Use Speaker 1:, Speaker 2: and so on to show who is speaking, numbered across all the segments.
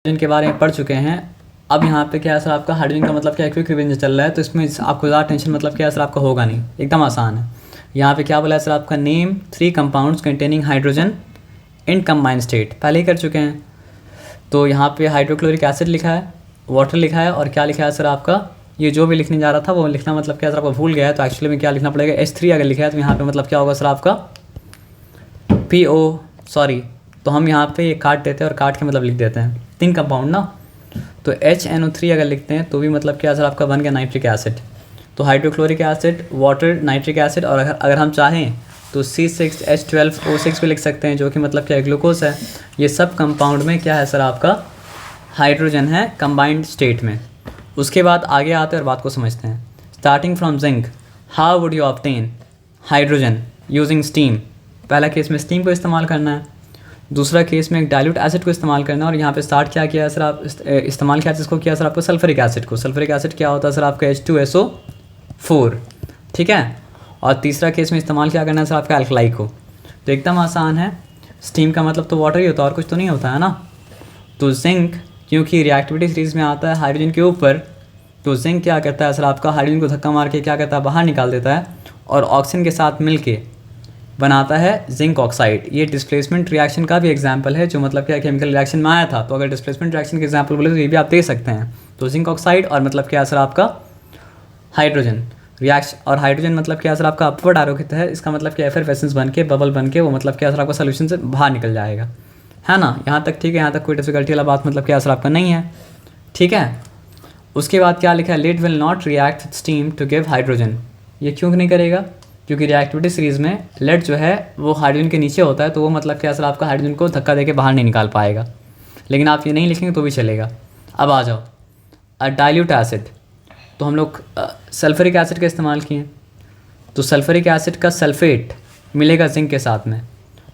Speaker 1: के बारे में पढ़ चुके हैं। अब यहाँ पे क्या है सर आपका हाइड्रोजन का मतलब क्या है, क्विक रिवीजन चल रहा है, तो इसमें आपको ज़्यादा टेंशन मतलब क्या है सर आपका होगा नहीं, एकदम आसान है। यहाँ पे क्या बोला है सर आपका, name 3 compounds containing hydrogen in combined state, पहले ही कर चुके हैं। तो यहाँ पे हाइड्रोक्लोरिक एसिड लिखा है, वाटर लिखा है, और क्या लिखा है सर आपका, ये जो भी लिखने जा रहा था वो लिखना मतलब क्या सर आपको भूल गया है, तो एक्चुअली में क्या लिखना पड़ेगा, H3 अगर लिखा है तो यहाँ पे मतलब क्या होगा सर आपका PO, सॉरी, तो हम यहाँ पे ये काट देते हैं और काट के मतलब लिख देते हैं 3 कंपाउंड ना, तो HNO3 अगर लिखते हैं तो भी मतलब क्या सर आपका बन गया नाइट्रिक एसिड। तो hydrochloric acid, water, nitric acid, और अगर हम चाहें तो C6H12O6 भी लिख सकते हैं, जो कि मतलब क्या ग्लूकोज है। ये सब कंपाउंड में क्या है सर आपका हाइड्रोजन है कंबाइंड स्टेट में। उसके बाद आगे आते हैं और बात को समझते हैं। Starting from zinc, how would you obtain hydrogen using steam. पहला केस में स्टीम को इस्तेमाल करना है, दूसरा केस में एक डाइल्यूट एसिड को इस्तेमाल करना है, और यहाँ पे स्टार्ट क्या किया है सर आप, इस्तेमाल किया जिसको किया सर आपको सल्फरिक एसिड को। सल्फरिक एसिड क्या होता है सर आपका H2SO4, ठीक है। और तीसरा केस में इस्तेमाल क्या करना है सर आपका अल्कलाई को। तो एकदम आसान है, स्टीम का मतलब तो वाटर ही होता है और कुछ तो नहीं होता है ना। तो जिंक क्योंकि रिएक्टिविटी सीरीज में आता है हाइड्रोजन के ऊपर, तो जिंक क्या करता है सर आपका हाइड्रोजन को धक्का मार के क्या करता है बाहर निकाल देता है, और ऑक्सीजन के साथ मिलके बनाता है जिंक ऑक्साइड। ये डिस्प्लेसमेंट रिएक्शन का भी एग्जांपल है, जो मतलब क्या केमिकल रिएक्शन में आया था। तो अगर डिस्प्लेसमेंट रिएक्शन के एग्जांपल बोले तो ये भी आप दे सकते हैं। तो जिंक ऑक्साइड और मतलब क्या सर आपका हाइड्रोजन रिएक्शन, और हाइड्रोजन मतलब क्या सर आपका अपवर्ड एरो की है, इसका मतलब क्या एफरवेसेंस बन के बबल बन के वो मतलब क्या सर आपका सोल्यूशन से बाहर निकल जाएगा, है ना। यहाँ तक ठीक है, यहाँ तक कोई डिफिकल्टी वाला बात मतलब क्या सर आपका नहीं है, ठीक है। उसके बाद क्या लिखा है, lead will not react with steam to give hydrogen. ये क्यों नहीं करेगा, क्योंकि रिएक्टिविटी सीरीज़ में लेड जो है वो हाइड्रोजन के नीचे होता है, तो वो मतलब क्या सर आपका हाइड्रोजन को धक्का देके बाहर नहीं निकाल पाएगा। लेकिन आप ये नहीं लिखेंगे तो भी चलेगा। अब आ जाओ डाइल्यूट एसिड, तो हम लोग सल्फरिक एसिड का इस्तेमाल किए, तो सल्फरिक एसिड का सल्फेट मिलेगा जिंक के साथ में,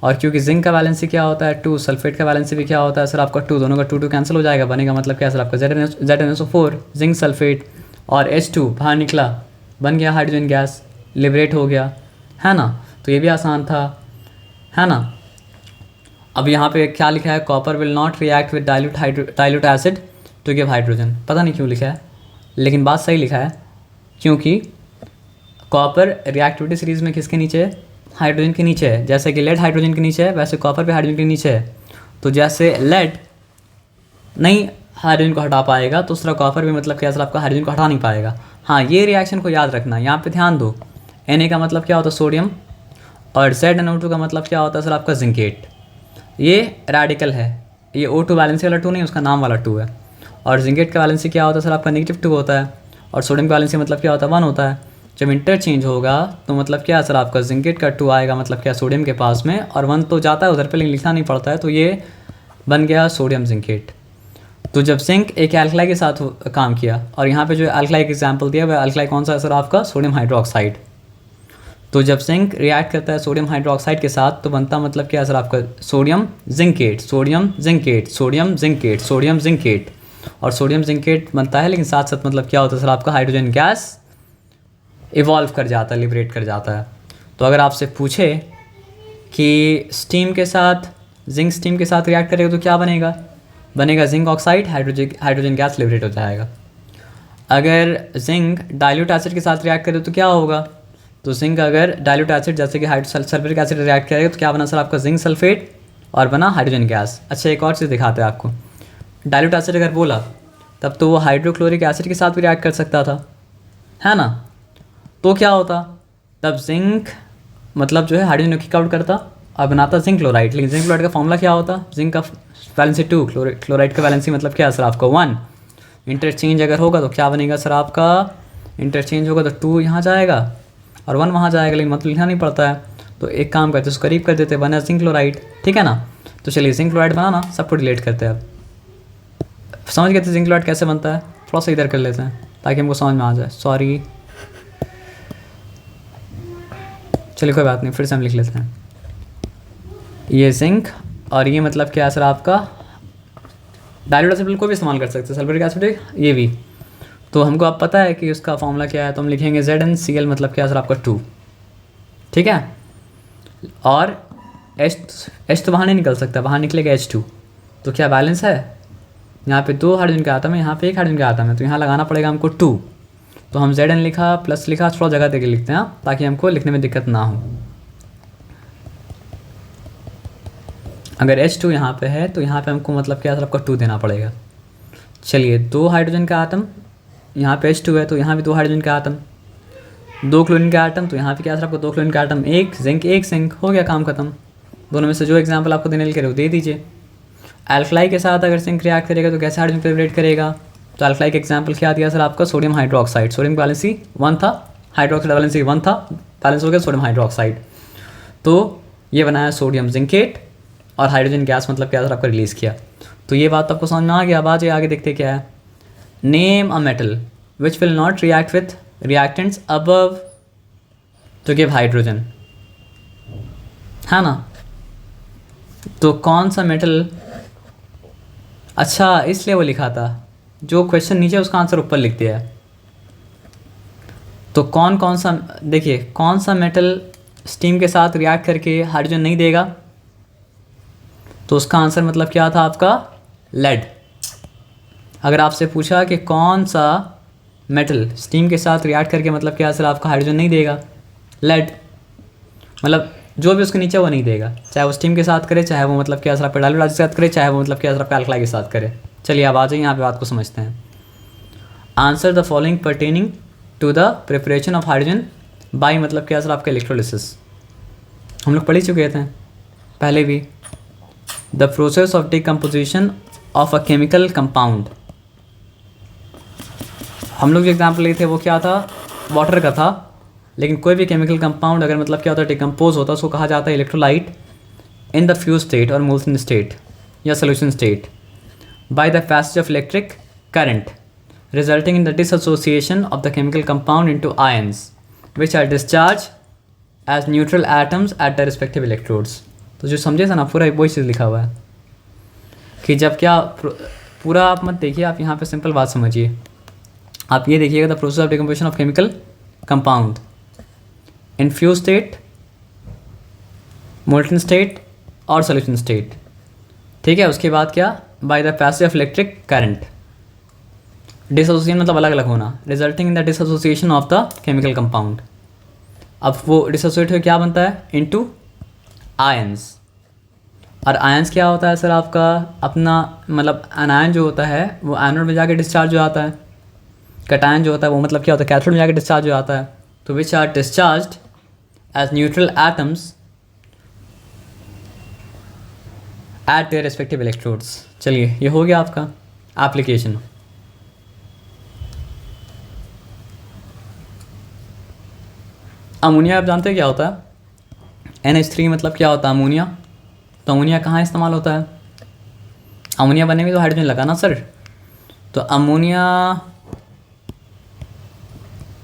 Speaker 1: और क्योंकि जिंक का वैलेंसी क्या होता है 2, सल्फेट का वैलेंसी भी क्या होता है सर आपका 2, दोनों का 2 कैंसिल हो जाएगा, बनेगा मतलब क्या सर आपका ZnSO4 जिंक सल्फेट, और H2 बाहर निकला, बन गया हाइड्रोजन गैस, लिबरेट हो गया, है ना। तो ये भी आसान था, है ना। अब यहाँ पे क्या लिखा है, copper will not react with dilute acid to give hydrogen. पता नहीं क्यों लिखा है, लेकिन बात सही लिखा है, क्योंकि कॉपर रिएक्टिविटी सीरीज में किसके नीचे है, हाइड्रोजन के नीचे है। जैसे कि लेड हाइड्रोजन के नीचे है, वैसे कॉपर भी हाइड्रोजन के नीचे है। तो जैसे लेड नहीं हाइड्रोजन को हटा पाएगा, तो दूसरा कॉपर भी मतलब क्या सर आपका हाइड्रोजन को हटा नहीं पाएगा। हाँ, ये रिएक्शन को याद रखना, यहाँ पे ध्यान दो। Na का मतलब क्या होता है सोडियम, और ZnO2 का मतलब क्या होता है सर आपका जिंकेट। ये रेडिकल है, ये O2 वैलेंसी वाला 2 नहीं, उसका नाम वाला 2 है। और जिंकेट का वैलेंसी क्या होता है सर आपका -2 होता है, और सोडियम का वैलेंसी मतलब क्या होता है 1 होता है। जब इंटरचेंज होगा तो मतलब क्या सर आपका जिंकेट का 2 आएगा मतलब क्या सोडियम के पास में, और 1 तो जाता है उधर पे लेकिन लिखना नहीं पड़ता है, तो ये बन गया सोडियम जिंकेट। तो जब जिंक एक एल्कलाई के साथ काम किया, और यहाँ पे जो एल्कलाई का एग्जाम्पल दिया वह एल्कलाई कौन सा है सर आपका सोडियम हाइड्रोक्साइड। तो जब जिंक रिएक्ट करता है सोडियम हाइड्रोक्साइड के साथ, तो बनता मतलब क्या है सर आपका sodium zincate, sodium zincate, sodium zincate, sodium zincate, और सोडियम जिंकेट बनता है, लेकिन साथ साथ मतलब क्या होता है सर आपका हाइड्रोजन गैस इवॉल्व कर जाता है, लिबरेट कर जाता है। तो अगर आपसे पूछे कि स्टीम के साथ जिंक स्टीम के साथ रिएक्ट करेगा तो क्या बनेगा, बनेगा zinc oxide, hydrogen gas liberate हो जाएगा। अगर जिंक डाइल्यूट एसिड के साथ रिएक्ट करे तो क्या होगा, तो जिंक अगर डाइल्यूट एसिड जैसे कि सल्फरिक एसिड रिएक्ट करेगा तो क्या बना सर आपका जिंक सल्फेट, और बना हाइड्रोजन गैस। अच्छा, एक और चीज़ दिखाते हैं आपको। डाइल्यूट एसिड अगर बोला तब तो वो हाइड्रोक्लोरिक एसिड के साथ भी रिएक्ट कर सकता था, है ना। तो क्या होता, तब जिंक मतलब जो है हाइड्रोजन किक आउट करता और बनाता जिंक क्लोराइड। लेकिन जिंक क्लोराइड का फॉर्मूला क्या होता, जिंक का वैलेंसी 2, क्लोराइड का वैलेंसी मतलब क्या है सर आपका 1। इंटरचेंज अगर होगा तो क्या बनेगा सर आपका, इंटरचेंज होगा तो 2 यहाँ जाएगा और 1 वहाँ जाएगा, लेकिन मतलब लिखना नहीं पड़ता है। तो एक काम करते उसको करीब कर देते, बना जिंक क्लोराइड, ठीक है ना। तो चलिए जिंक क्लोराइड बनाना सबको डिलीट करते हैं। अब समझ गए थे जिंक क्लोराइड कैसे बनता है, थोड़ा सा इधर कर लेते हैं ताकि हमको समझ में आ जाए। सॉरी, चलिए कोई बात नहीं, फिर से हम लिख लेते हैं। ये जिंक, और ये मतलब क्या है सर आपका डाइल्यूट एसिड को भी इस्तेमाल कर सकते हैं, सल्फ्यूरिक एसिड ये भी। तो हमको अब पता है कि उसका फॉर्मूला क्या है, तो हम लिखेंगे ZnCl मतलब क्या है सर आपका 2, ठीक है। और H तो बाहर नहीं निकल सकता, बाहर निकलेगा H2, तो क्या बैलेंस है, यहाँ पे 2 हाइड्रोजन का आटम है, यहाँ पे 1 हाइड्रोजन का आटम है, तो यहाँ लगाना पड़ेगा हमको 2। तो हम Zn लिखा प्लस लिखा, थोड़ा जगह देके लिखते हैं ताकि हमको लिखने में दिक्कत ना हो। अगर H2 यहाँ पे है तो यहाँ पे हमको मतलब क्या आपका 2 देना पड़ेगा। चलिए 2 हाइड्रोजन का आटम, यहाँ पे H2 है तो यहाँ भी 2 हाइड्रोजन का आटम, 2 क्लोरीन का आटम, तो यहाँ पे क्या आपको 2 क्लोरीन का आटम, एक जिंक, हो गया काम खत्म। दोनों में से जो एग्जाम्पल आपको देने के वो दे दीजिए। एल्कलाई के साथ अगर जिंक रिएक्ट करेगा तो कैसे हाइड्रोजन प्रिपरेट करेगा, तो एल्कलाई का एग्जाम्पल क्या दिया सर आपका, सोडियम हाइड्रोक्साइड। सोडियम की वैलेंसी 1 था, हाइड्रोक्साइड वैलेंसी 1 था, बैलेंस हो गया सोडियम हाइड्रोक्साइड। तो ये बनाया सोडियम जिंकेट और हाइड्रोजन गैस मतलब क्या सर आपको रिलीज़ किया। तो ये बात आपको समझ में आ गया। अब आगे देखते क्या है। Name a metal which will not react with reactants above to give hydrogen, है ना। तो कौन सा मेटल, अच्छा इसलिए वो लिखा था, जो क्वेश्चन नीचे उसका आंसर ऊपर लिख दिया है। तो कौन सा, देखिए कौन सा मेटल स्टीम के साथ रिएक्ट करके हाइड्रोजन नहीं देगा, तो उसका आंसर मतलब क्या था आपका, लेड। अगर आपसे पूछा कि कौन सा मेटल स्टीम के साथ रिएक्ट करके मतलब क्या सर आपका हाइड्रोजन नहीं देगा, लेड। मतलब जो भी उसके नीचे वो नहीं देगा, चाहे वो स्टीम के साथ करे, चाहे वो मतलब क्या सर आपका डायल्यूट के साथ करे, चाहे वो मतलब क्या सर आपका एल्कलाई के साथ करे। चलिए अब आ जाइए यहाँ पे बात को समझते हैं। Answer the following pertaining to the preparation of hydrogen by मतलब क्या सर आपका इलेक्ट्रोलिसिस। हम लोग पढ़ ही चुके थे पहले भी। The process of decomposition of a chemical compound, हम लोग जो एग्जाम्पल लिए थे वो क्या था, वाटर का था। लेकिन कोई भी केमिकल कंपाउंड अगर मतलब क्या होता है डिकम्पोज होता है, उसको कहा जाता है electrolyte in the fuse state और मोल्सन स्टेट या solution state by the passage of electric current resulting in the dissociation of the chemical compound into ions which are discharge as neutral atoms at the respective electrodes. तो जो समझे था ना, पूरा वही चीज़ लिखा हुआ है कि जब क्या, पूरा आप मत देखिए, आप यहाँ पे सिंपल बात समझिए। आप ये देखिएगा, the process of decomposition of chemical compound in fuse state, molten state और सोल्यूशन स्टेट, ठीक है। उसके बाद क्या, bye the passage of electric current, dissociation मतलब अलग अलग होना, resulting in the dissociation of the chemical compound. अब वो डिसोसिएट हो क्या बनता है, इनटू आयंस। और आयंस क्या होता है सर आपका, अपना मतलब एनायन जो होता है वो एनोड में जाके डिस्चार्ज हो जाता है, कैटायन जो होता है वो मतलब क्या होता है कैथोड में जाके डिस्चार्ज हो जाता है। तो which are discharged as neutral atoms at their respective electrodes. चलिए ये हो गया आपका एप्लीकेशन। अमोनिया आप जानते हैं क्या होता है, NH3 मतलब क्या होता है अमोनिया। तो अमोनिया कहाँ इस्तेमाल होता है, अमोनिया बनने में तो हाइड्रोजन लगा ना सर। तो ammonia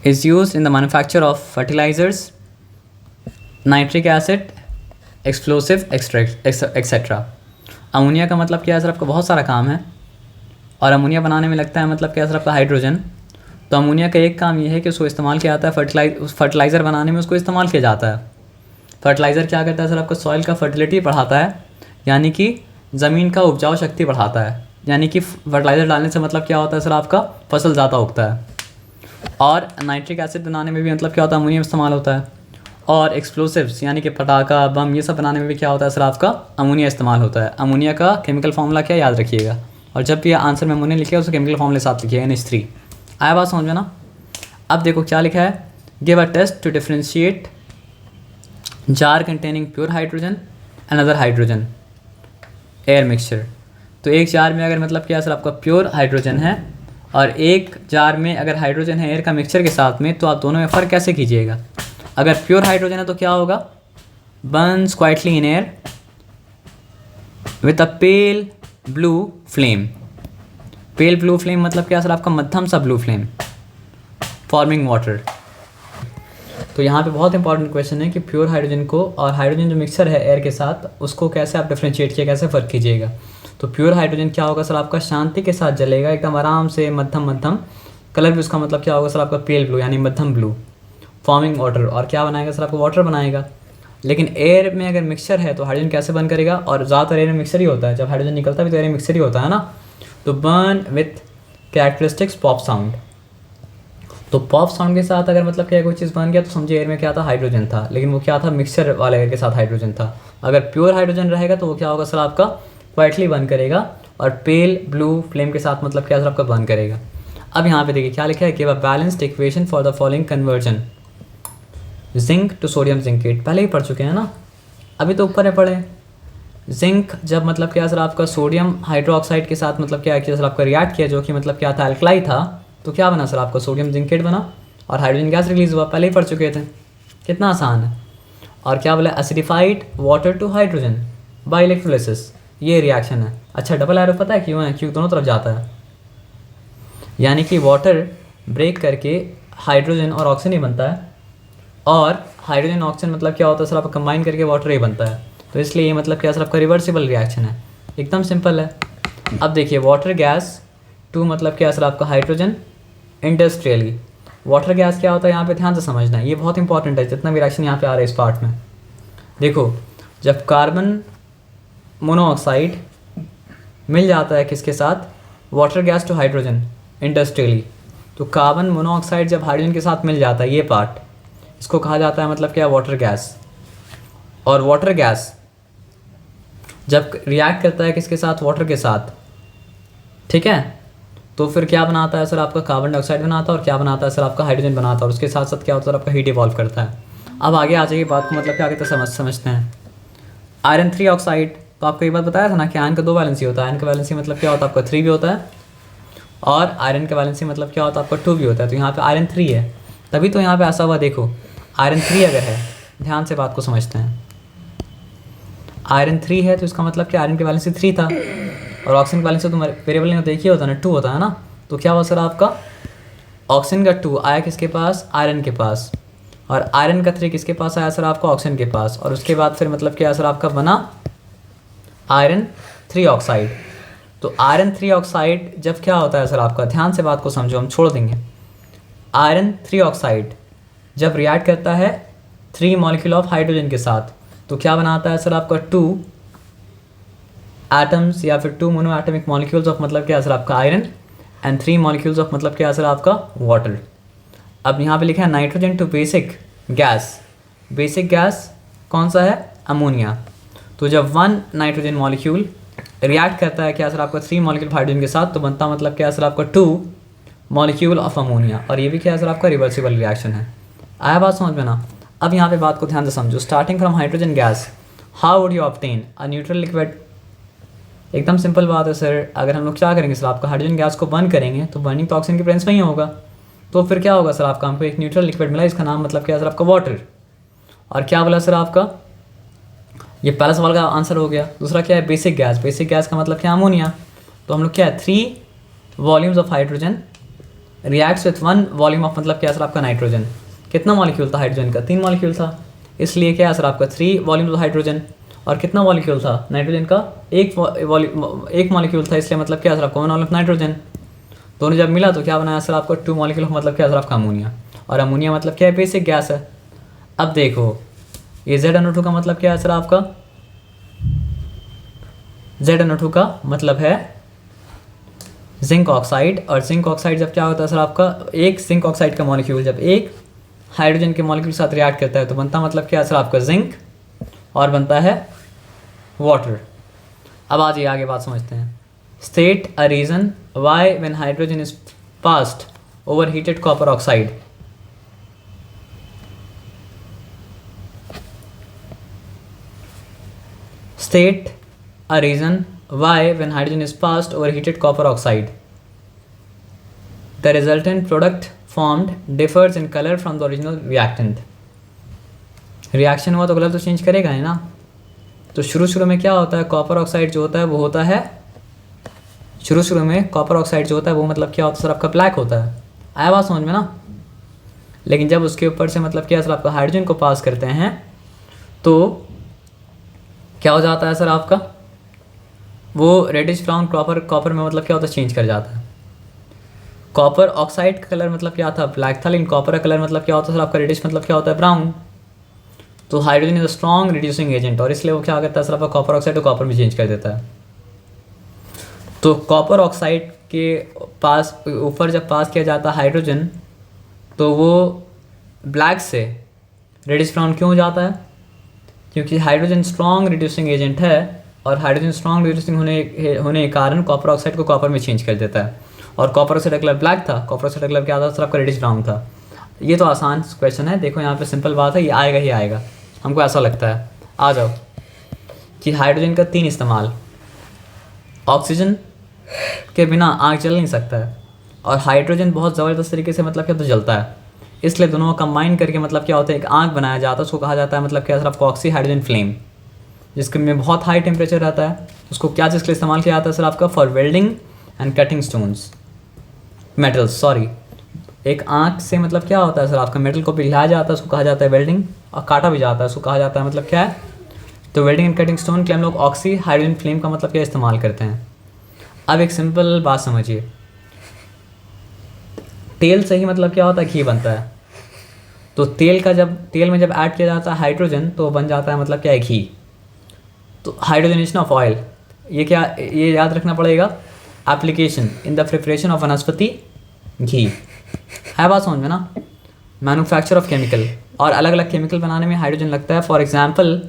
Speaker 1: is use in the manufacture of fertilisers, nitric acid, explosive etcetera. Ammonia का मतलब क्या है सर आपका, बहुत सारा काम है। और अमोनिया बनाने में लगता है मतलब क्या है सर आपका हाइड्रोजन। तो अमोनिया का एक काम ये है कि उसको इस्तेमाल किया जाता है फर्टिलाइज़र बनाने में, उसको इस्तेमाल किया जाता है। फर्टिलाइज़र क्या करता है सर आपका, सॉइल का फर्टिलिटी बढ़ाता है, यानी कि ज़मीन का उपजाऊ शक्ति बढ़ाता है। यानी कि फर्टिलाइज़र डालने से मतलब क्या होता है सर आपका, फसल ज़्यादा उगता है। और नाइट्रिक एसिड बनाने में भी मतलब क्या होता है, अमोनिया इस्तेमाल होता है। और एक्सप्लोसिव्स यानी कि पटाखा बम ये सब बनाने में भी क्या होता है सर आपका, अमोनिया इस्तेमाल होता है। अमोनिया का केमिकल फार्मूला क्या याद रखिएगा, और जब भी आंसर में अमोनिया लिखिए उसको केमिकल फार्मूले साथ लिखिए, NH3। आया बात समझ में ना। अब देखो क्या लिखा है, give a test to differentiate jar containing pure hydrogen and other hydrogen air mixture. तो एक जार में अगर मतलब क्या सर आपका प्योर हाइड्रोजन है और एक जार में अगर हाइड्रोजन है एयर का मिक्सचर के साथ में, तो आप दोनों में फ़र्क कैसे कीजिएगा। अगर प्योर हाइड्रोजन है तो क्या होगा, Burns quietly in air with a pale blue flame. Pale blue flame मतलब क्या सर आपका, मध्यम सा ब्लू फ्लेम, फॉर्मिंग वाटर। तो यहाँ पे बहुत इंपॉर्टेंट क्वेश्चन है कि प्योर हाइड्रोजन को और हाइड्रोजन जो मिक्सर है एयर के साथ, उसको कैसे आप डिफ्रेंशिएट किया, कैसे फ़र्क कीजिएगा। तो प्योर हाइड्रोजन क्या होगा सर आपका, शांति के साथ जलेगा, एकदम आराम से, मध्यम कलर भी उसका मतलब क्या होगा सर आपका, पेल ब्लू यानी मध्यम ब्लू, फॉर्मिंग वाटर। और क्या बनाएगा सर आपको, वाटर बनाएगा। लेकिन एयर में अगर मिक्सचर है तो हाइड्रोजन कैसे बन करेगा, और ज़्यादातर एयर में मिक्सर ही होता है, जब हाइड्रोजन निकलता है भी तो एयर में मिक्सर ही होता है ना। तो burn with characteristics pop sound. तो पॉप साउंड के साथ अगर मतलब क्या कोई चीज़ बन गया तो समझिए एयर में क्या था, हाइड्रोजन था, लेकिन वो क्या था, मिक्सचर वाले एयर के साथ हाइड्रोजन था। अगर प्योर हाइड्रोजन रहेगा तो वो क्या होगा सर, आपका क्वाइटली बर्न करेगा, और पेल ब्लू फ्लेम के साथ मतलब क्या सर आपका बर्न करेगा। अब यहाँ पे देखिए क्या लिखा है, give a balanced equation for the following conversion zinc to sodium zincate. पहले ही पढ़ चुके हैं ना, अभी तो ऊपर है पढ़े। जिंक जब मतलब क्या सर आपका सोडियम हाइड्रोक्साइड के साथ मतलब क्या किया सर आपका रिएक्ट किया, जो कि मतलब क्या था, एल्कलाई था, तो क्या बना सर आपका सोडियम जिंकेट बना और हाइड्रोजन गैस रिलीज हुआ। पहले ही पढ़ चुके थे, कितना आसान है। और क्या बोला, acidified water to hydrogen by electrolysis, ये रिएक्शन है। अच्छा डबल एरो पता है क्यों है, क्यों दोनों तरफ जाता है, यानी कि वाटर ब्रेक करके हाइड्रोजन और ऑक्सीजन ही बनता है, और हाइड्रोजन ऑक्सीजन मतलब क्या होता है सर आपका कंबाइन करके वाटर ही बनता है। तो इसलिए ये मतलब क्या सर आपका रिवर्सिबल रिएक्शन है, एकदम सिंपल है। अब देखिए वाटर गैस टू मतलब क्या सर आपका हाइड्रोजन इंडस्ट्रियली। वाटर गैस क्या होता है, यहाँ पे ध्यान से समझना है, ये बहुत इंपॉर्टेंट है, जितना भी रिएक्शन यहाँ पे आ रहा है इस पार्ट में। देखो जब कार्बन मोनोऑक्साइड मिल जाता है किसके साथ, water gas to hydrogen industrially, तो कार्बन मोनोऑक्साइड जब हाइड्रोजन के साथ मिल जाता है, ये पार्ट, इसको कहा जाता है मतलब क्या, वाटर गैस। और वाटर गैस जब रिएक्ट करता है किसके साथ, वाटर के साथ, ठीक है, तो फिर क्या बनाता है सर आपका, कार्बन डाइऑक्साइड बनाता है, और क्या बनाता है सर आपका, हाइड्रोजन बनाता है, और उसके साथ साथ क्या होता है आपका, हीट इवॉल्व करता है। अब आगे आ जाइए बात को मतलब क्या आगे तो समझते हैं। आयरन 3 ऑक्साइड, तो आपको ये बात बताया था ना कि आयरन का 2 वैलेंसी होता है। आयरन का वैलेंसी मतलब क्या होता है आपका 3 भी होता है, और आयरन का वैलेंसी मतलब क्या होता है आपका 2 भी होता है। तो यहाँ पे आयरन 3 है, तभी तो यहाँ पे ऐसा हुआ। देखो आयरन 3 अगर है, ध्यान से बात को समझते हैं, आयरन 3 है तो इसका मतलब कि आयरन की वैलेंसी 3 था, और ऑक्सीजन का वैलेंसी तो वेरिएबल नहीं होता, एक ही होता है ना, 2 होता है ना। तो क्या हुआ सर आपका, ऑक्सीजन का 2 आया किसके पास, आयरन के पास, और आयरन का 3 किसके पास आया सर आपका, ऑक्सीजन के पास, और उसके बाद फिर मतलब क्या सर आपका बना आयरन 3 ऑक्साइड। तो आयरन 3 ऑक्साइड जब क्या होता है सर आपका, ध्यान से बात को समझो, हम छोड़ देंगे। आयरन 3 ऑक्साइड जब रिएक्ट करता है 3 मॉलिक्यूल ऑफ हाइड्रोजन के साथ, तो क्या बनाता है सर आपका 2 एटम्स या फिर 2 मोनो एटमिक मॉलिक्यूल्स ऑफ मतलब क्या सर आपका आयरन, एंड 3 मॉलिक्यूल्स ऑफ मतलब क्या सर आपका वाटर। अब यहाँ पे लिखा है nitrogen to basic gas. Basic gas कौन सा है, अमोनिया। तो जब 1 नाइट्रोजन मॉलिक्यूल रिएक्ट करता है क्या सर आपका 3 मॉलिक्यूल हाइड्रोजन के साथ, तो बनता मतलब क्या सर आपका 2 मॉलिक्यूल ऑफ अमोनिया, और ये भी क्या सर आपका रिवर्सिबल रिएक्शन है। आया बात समझ में ना। अब यहाँ पे बात को ध्यान से समझो, starting from hydrogen gas how would you obtain a neutral liquid. एकदम सिंपल बात है सर, अगर हम लोग क्या करेंगे सर आपका, हाइड्रोजन गैस को बर्न करेंगे तो बर्निंग तो ऑक्सीजन के प्रेजेंस में ही होगा, तो फिर क्या होगा सर आपका, हमको एक न्यूट्रल लिक्विड मिला, इसका नाम मतलब क्या सर आपका वाटर। और क्या बोला सर आपका, ये पहला सवाल का आंसर हो गया। दूसरा क्या है, बेसिक गैस। बेसिक गैस का मतलब क्या, अमोनिया। तो हम लोग क्या है, 3 volumes of hydrogen reacts with 1 volume of मतलब क्या सर आपका नाइट्रोजन। कितना मॉलिक्यूल था हाइड्रोजन का, 3 मॉलिक्यूल था, इसलिए क्या है सर आपका 3 वॉल्यूम्स ऑफ हाइड्रोजन। और कितना मॉलिक्यूल था नाइट्रोजन का, एक मॉलिक्यूल था, इसलिए मतलब क्या सर आपका 1 वॉल्यूम ऑफ नाइट्रोजन। दोनों जब मिला तो क्या बनाया सर आपको 2 मॉलिक्यूल मतलब क्या सर आपका अमोनिया, और अमोनिया मतलब क्या है, बेसिक गैस है। अब देखो ये ZnO2 का मतलब क्या है सर आपका, ZnO2 का मतलब है जिंक ऑक्साइड। और जिंक ऑक्साइड जब क्या होता है सर आपका, एक जिंक ऑक्साइड का मॉलिक्यूल जब एक हाइड्रोजन के मॉलिक्यूल के साथ रिएक्ट करता है तो बनता मतलब क्या है सर आपका जिंक, और बनता है वाटर। अब आ जाइए आगे बात समझते हैं। State a reason why when hydrogen is passed over heated copper oxide. State a reason why when hydrogen is passed over heated copper oxide, the resultant product formed differs in color from the original reactant. Reaction हुआ तो colour तो change करेगा ही ना। तो शुरू में क्या होता है, कॉपर ऑक्साइड जो होता है वो होता है, शुरू में कॉपर ऑक्साइड जो होता है वो मतलब क्या होता है सर आपका ब्लैक होता है। आया बात समझ में ना। लेकिन जब उसके ऊपर से मतलब क्या सर आपका हाइड्रोजन को पास करते हैं तो क्या हो जाता है सर आपका, वो रेडिश ब्राउन कॉपर में मतलब क्या होता है, चेंज कर जाता है। कॉपर ऑक्साइड का कलर मतलब क्या था, ब्लैक था, लेकिन कॉपर का कलर मतलब क्या होता है सर आपका, रेडिश मतलब क्या होता है, ब्राउन। तो hydrogen is a strong reducing agent, और इसलिए वो क्या करता है सर आपका, कॉपर ऑक्साइड को कॉपर में चेंज कर देता है। तो कॉपर ऑक्साइड के पास ऊपर जब पास किया जाता है हाइड्रोजन, तो वो ब्लैक से रेडिश ब्राउन क्यों हो जाता है? क्योंकि हाइड्रोजन स्ट्रॉन्ग रिड्यूसिंग एजेंट है, और हाइड्रोजन स्ट्रॉन्ग रिड्यूसिंग होने के कारण कॉपर ऑक्साइड को कॉपर में चेंज कर देता है। और कॉपर ऑक्साइड का कलर ब्लैक था, कॉपर ऑक्साइड का कलर क्या था सर आपका? रेडिश ब्राउन था। ये तो आसान क्वेश्चन है, देखो यहाँ पे सिंपल बात है, ये आएगा ही आएगा, हमको ऐसा लगता है। आ जाओ कि हाइड्रोजन का 3 इस्तेमाल। ऑक्सीजन के बिना आग जल नहीं सकता है, और हाइड्रोजन बहुत ज़बरदस्त तरीके से मतलब क्या तो जलता है, इसलिए दोनों को कंबाइन करके मतलब क्या होता है, एक आग बनाया जाता है, उसको कहा जाता है मतलब क्या सर आपका ऑक्सी हाइड्रोजन फ्लेम, जिसके में बहुत हाई टेम्परेचर रहता है। उसको क्या चीज़ के लिए इस्तेमाल किया जाता है सर आपका? For welding and cutting stones, metals, sorry. एक आँख से मतलब क्या होता है सर आपका? मेटल को पिघलाया जाता है, उसको कहा जाता है वेल्डिंग, और काटा भी जाता है, उसको कहा जाता है मतलब क्या है? तो वेल्डिंग एंड कटिंग स्टोन के लिए हम लोग ऑक्सी हाइड्रोजन फ्लेम का मतलब क्या इस्तेमाल करते हैं। अब एक सिंपल बात समझिए, तेल से ही मतलब क्या होता है? घी बनता है। तो तेल में जब ऐड किया जाता है हाइड्रोजन, तो बन जाता है मतलब क्या है? घी। तो हाइड्रोजनेशन ऑफ ऑयल, ये याद रखना पड़ेगा। Application in the preparation of वनस्पति घी, है बात समझ में ना? मैन्युफैक्चर ऑफ केमिकल, और अलग अलग केमिकल बनाने में हाइड्रोजन लगता है। फॉर एग्जांपल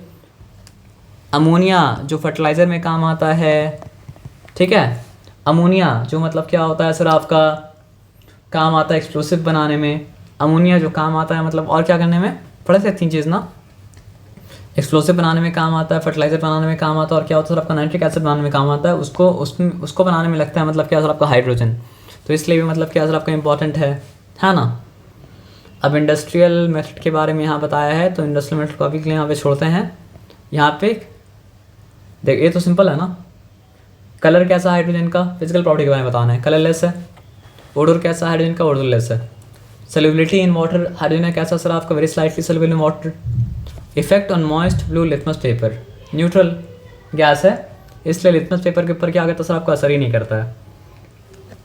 Speaker 1: अमोनिया जो फर्टिलाइज़र में काम आता है, ठीक है। अमोनिया जो मतलब क्या होता है सर आपका? काम आता है एक्सप्लोसिव बनाने में। अमोनिया जो काम आता है मतलब और क्या करने में? पढ़े थे 3 चीज़ ना, एक्सप्लोसिव बनाने में काम आता है, फर्टिलाइज़र बनाने में काम आता है, और क्या होता है सर आपका? नाइट्रिक एसिड बनाने में काम आता है। उसको बनाने में लगता है मतलब क्या सर आपका? हाइड्रोजन। तो इसलिए भी मतलब क्या सर आपका इंपॉर्टेंट है ना? अब इंडस्ट्रियल मेथड के बारे में यहाँ बताया है, तो इंडस्ट्रियल मेथड को अभी के लिए यहाँ पे छोड़ते हैं। यहाँ पे देख, ये तो सिंपल है ना। कलर कैसा हाइड्रोजन का? फिजिकल प्रॉपर्टी के बारे में बताना है, कलरलेस है। ओडोर कैसा हाइड्रोजन का? ओडोरलेस है। सॉल्युबिलिटी इन वाटर, हाइड्रोजन कैसा सर आपका? Very slightly soluble in water. Effect on moist blue litmus paper, neutral gas है, इसलिए लिटमस पेपर के ऊपर क्या करता सर आपका? असर ही नहीं करता है।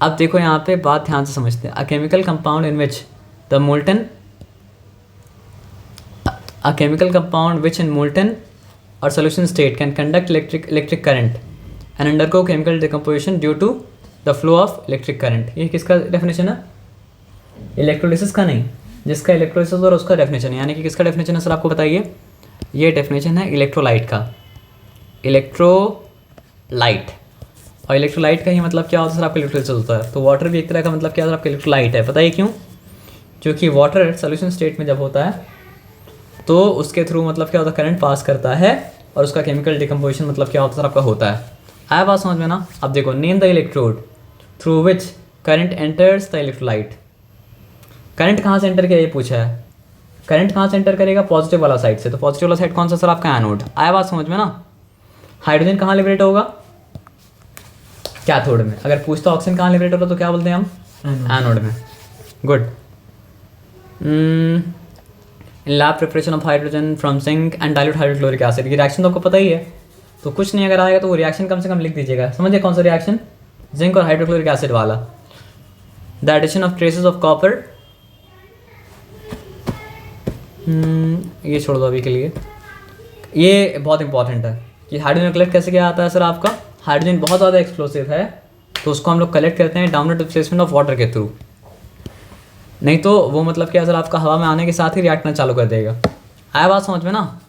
Speaker 1: अब देखो यहाँ पे बात ध्यान से समझते हैं। A chemical compound in which the molten, a chemical compound which in molten और solution state can conduct electric current and undergo chemical decomposition due to the flow of electric current. ये किसका डेफिनेशन है? Electrolysis का नहीं, जिसका electrolysis और उसका definition है। यानी कि किसका डेफिनेशन है सर आपको बताइए? ये डेफिनेशन है इलेक्ट्रोलाइट का, इलेक्ट्रोलाइट। और इलेक्ट्रोलाइट का ही मतलब क्या होता है सर आपका? इलेक्ट्रोलिसिस होता है। तो वाटर भी एक तरह का मतलब क्या है आपका? इलेक्ट्रोलाइट है। बताइए क्यों? क्योंकि वाटर सोल्यूशन स्टेट में जब होता है तो उसके थ्रू मतलब क्या होता है? करंट पास करता है, और उसका केमिकल डिकम्पोजिशन मतलब क्या होता है सर आपका? होता है। आया बात समझ में ना? अब देखो, name the electrode through which current enters the electrolyte. Current कहाँ से एंटर किया ये पूछा है। करंट कहाँ से एंटर करेगा? पॉजिटिव वाला साइड से। तो पॉजिटिव वाला साइड कौन सा सर आपका? एनोड। आया बात समझ में ना? हाइड्रोजन कहाँ लिबरेट होगा? कैथोड में। अगर पूछता ऑक्सीजन कहाँ लिबरेट होगा तो क्या बोलते हैं हम? एनोड में। Good. In lab preparation of hydrogen from zinc and dilute hydrochloric acid, की रिएक्शन तो आपको पता ही है, तो कुछ नहीं अगर आएगा तो वो रिएक्शन कम से कम लिख दीजिएगा। समझिए कौन सा रिएक्शन? जिंक और हाइड्रोक्लोरिक एसिड वाला। The addition of traces of copper, ये छोड़ दो अभी के लिए। ये बहुत इंपॉर्टेंट है कि हाइड्रोजन कलेक्ट कैसे किया जाता है सर आपका? हाइड्रोजन बहुत ज़्यादा एक्सप्लोसिव है, तो उसको हम लोग कलेक्ट करते हैं डाउनवर्ड डिस्प्लेसमेंट ऑफ वाटर के थ्रू। नहीं तो वो मतलब क्या सर आपका? हवा में आने के साथ ही रिएक्ट करना चालू कर देगा। आया बात समझ में ना?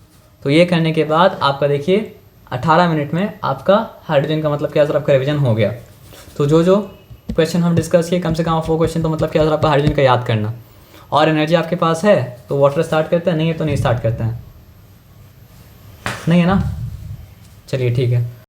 Speaker 1: तो ये करने के बाद आपका देखिए 18 मिनट में आपका हाइड्रोजन का मतलब क्या सर आपका? रिवीजन हो गया। तो जो क्वेश्चन हम डिस्कस किए, कम से कम 4 क्वेश्चन तो मतलब क्या सर आपका? हाइड्रोजन का याद करना। और एनर्जी आपके पास है तो वाटर स्टार्ट करते हैं, नहीं है तो नहीं स्टार्ट करते हैं। नहीं है ना? चलिए ठीक है।